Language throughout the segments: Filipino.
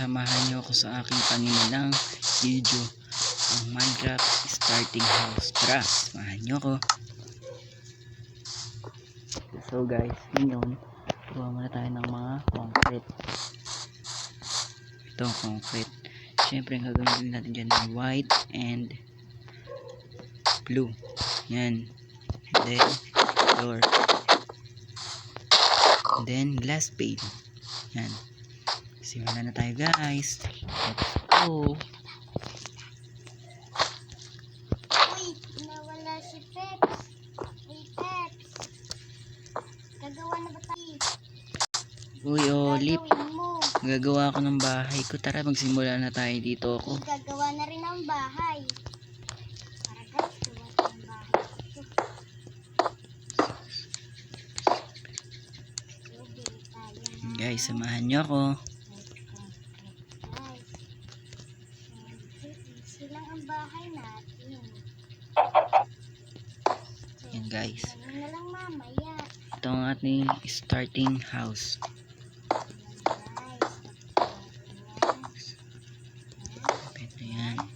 samahan niyo ako sa aking panimulang video, ang Minecraft starting house. Tara, samahan niyo ako. So guys, ngayon gawa muna tayo ng mga concrete. Ito ang concrete. Siyempre ang gagawin natin dyan ng white and blue. Yan. And then floor. And then glass pane. Yan. Simulan na tayo guys. Let's go. Uy, nawala si Peps. Hey Peps. Gagawa na ba tayo? Uy, Olip. Gagawin mo. Gagawa ako ng bahay ko. Tara, magsimula na tayo dito ako. Gagawa na rin ang bahay. Para guys, gawa tayo ng bahay. Guys, samahan nyo ako. Silang ang bahay natin. Yan guys. Ano na lang mamaya. Ito ang ating starting house. Ito yan. 2,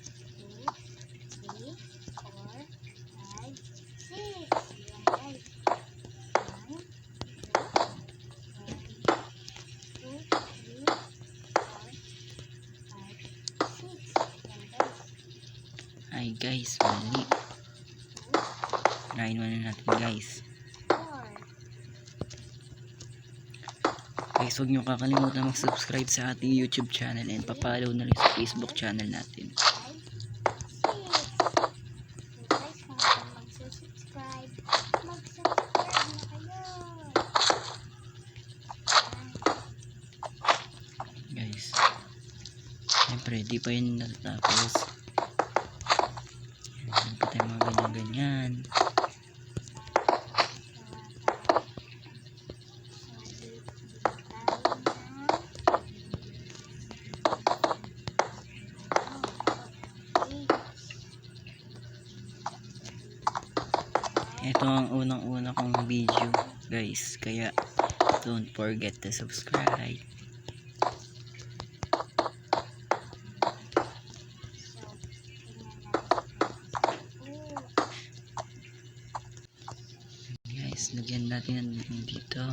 3, 4, 5, 6. Yan guys. 1, 2, 3, 4, 5, 6. Yan guys. Ay guys, mali. Lain muna natin guys. 4. Guys, huwag nyo kakalimutan mag-subscribe sa ating YouTube channel and papalaw na rin sa Facebook channel natin. 5, 6. Guys, kung kayo mag-subscribe na kayo. Guys, siyempre di pa yun natatapos. Meron pa tayo mga ganyan-ganyan. Ito ang unang-una kong video guys, kaya don't forget to subscribe. Guys, lagyan natin dito.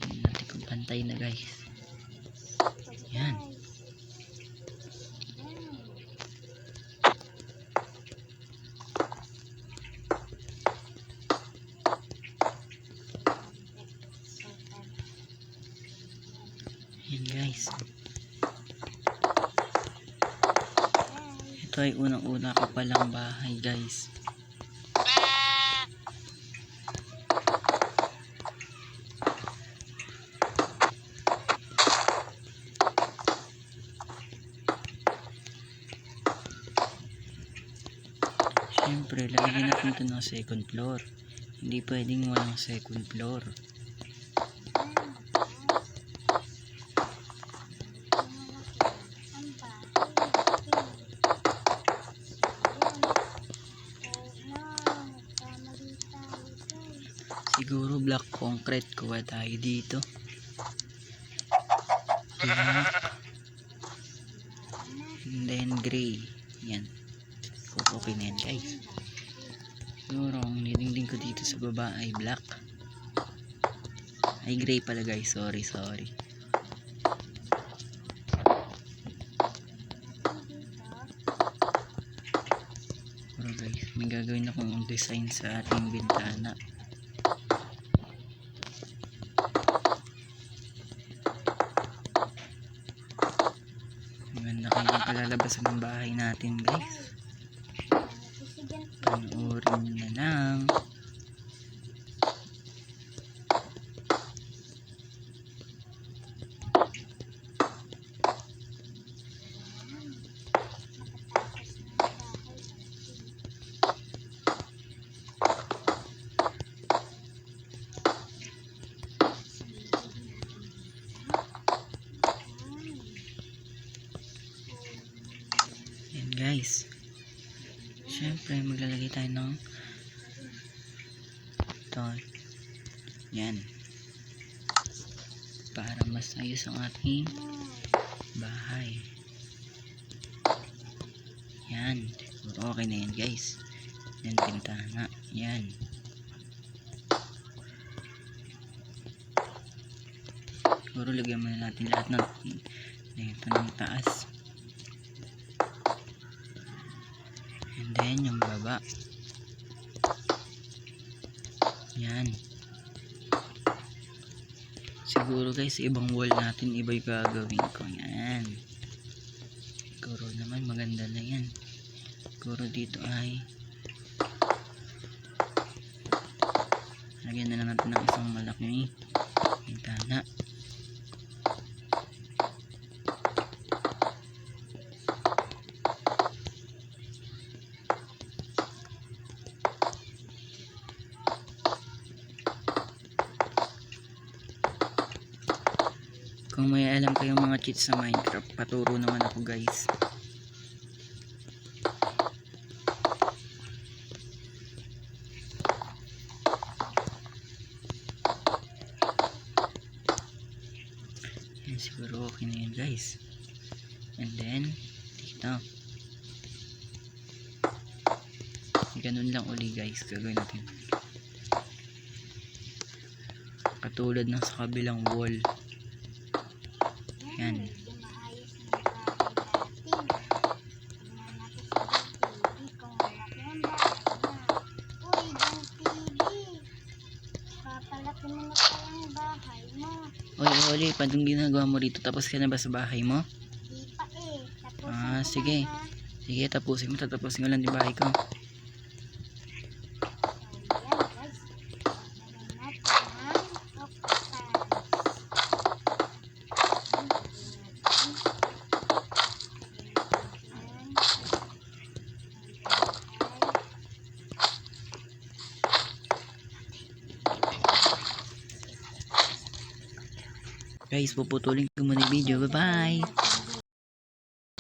Lagyan natin kung pantay na guys. Yan. Yan guys. Ito ay unang-una ko palang bahay guys. Siyempre, lalagyan natin ito ng second floor. Hindi pwedeng walang second floor. Siguro black concrete kuha tayo dito. Black. And then gray. Yan. Kukukin yan guys. Siguro ang nilingling ko dito sa baba ay black. Ay gray pala guys. Sorry. Pero guys, may gagawin akong design sa ating bintana. Maganda kayo palalabasan ng bahay natin guys. Panoorin na lang. Yan guys. Siyempre maglalagay tayo ng ito. Yan. Para mas ayos ang ating bahay. okay na yan guys. Yan, bintana. Yan. Siguro lagyan muna natin lahat ng ito ng taas. And then yung baba. Yan. Siguro guys, ibang wall natin, iba yung gagawin ko. Yan. Siguro naman maganda na yan. Siguro dito ay lagyan na lang natin ng isang malaki bintana. Kung may alam kayong mga cheats sa Minecraft, paturo naman ako guys. Yan, siguro okay na yan guys. And then dito ganun lang uli guys gagawin natin, katulad ng sa kabilang wall. Yan. Medyo maayos na yung bahay natin. Tingnan natin sa TV kung malaki ang bahay na. Uy, Dong TV, papalaki mo na pala ang bahay mo. Oy, Oli, paano ginagawa mo rito? Tapos ka na ba sa bahay mo? Di pa eh. Tapusin Ah, ko sige. lang, ha? Sige, tapusin mo. Tatapusin ko lang yung bahay ko. So, yan guys. Lagyan natin ng octopus. Guys, puputulin ko muna yung video. Bye-bye!